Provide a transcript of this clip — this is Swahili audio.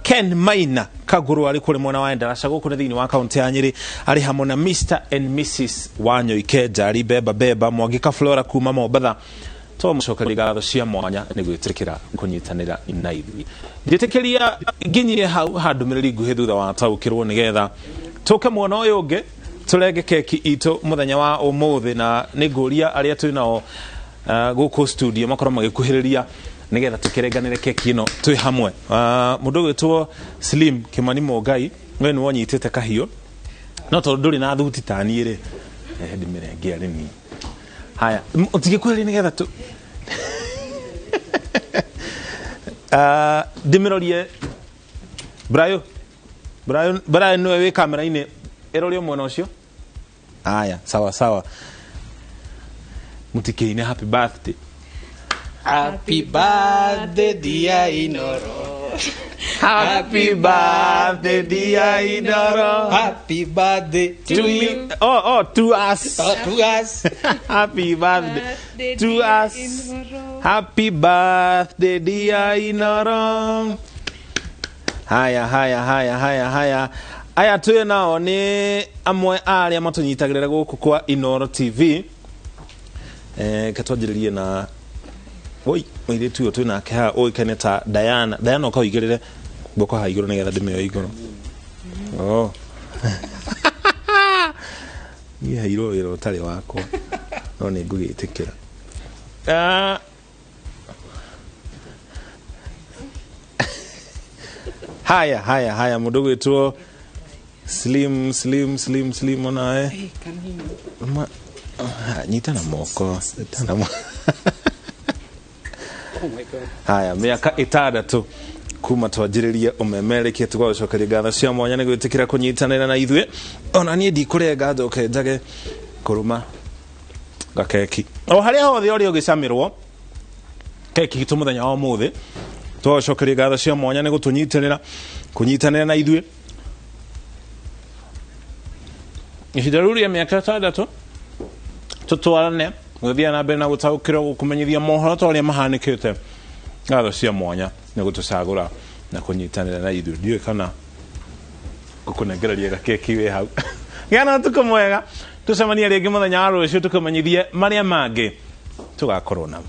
Ken Maina Kaguru ali kule mwana wa Ndaraca guku thini wa kaunti ya Nyeri ali hamwe na Mr and Mrs Wanyoikeja ali beba Mwagika Flora kuma Mombatha to mucokeria ngatho cia mwanya ni gwitirikira kunyitanira na ithui nditikiria nginyire hau handumiriri nguhi thutha wa taukirwo nigetha tuke mwana uyu ungi turege keki itu muthenya wa umuthi na niguria aria twi nao guku studio makoro magikuhiriria nigetha tukirenganire keki ino twi hamwe mundu gwitwo Slim Kimani Mogai we ni wonyitite kahio no to nduri na thuti tani ri ndimirenge ari ni haya utigikwiri nigetha tu dimirorie Brian no we kamera ine erorio mwana ucio haya sawa mutikiine happy birthday. Happy birthday, dear Inoro. Happy birthday, dear Inoro. Happy birthday to you. To us. To us. Happy birthday to us. Happy birthday, dear Inoro. Haya. Aya tuye nao ni amwe aria matunyitagirira guku kwa Inoro TV. Katwajiririe na oi mwire tuyo twina ka oi kaneta Diana ukaigirire boko ha iguru nigetha ndimeo iguru ni hairo tari wako no ni ngugitikira haya mundu gwitwo Slim onae nyita na moko Oh my God. Haya miaka itadatu kuma twajiririe umemerekie tugwacokeria ngatho cia mwanya ni gwitikira kunyitanira na ithui ona nie ndikurenga njoke njage kuruma gakeki o haria hothe uri ugicamirwo keki gitu muthenya wa muthi tugwacokeria ngatho cia mwanya ni kunyitanira na ithui ihinda ya miaka itadatu tutwarane guthia na mbere na gutaukira gukumenyithia mohoro toria mahanikite ngatho cia mwanya ni gutucagura na kunyitanira na ithui ndiwe kana gukunengereria gakeki we hau gana tukumwega tucemania ringi muthenya wa rucio tukumenyithie maria mangi tugakorwo namo.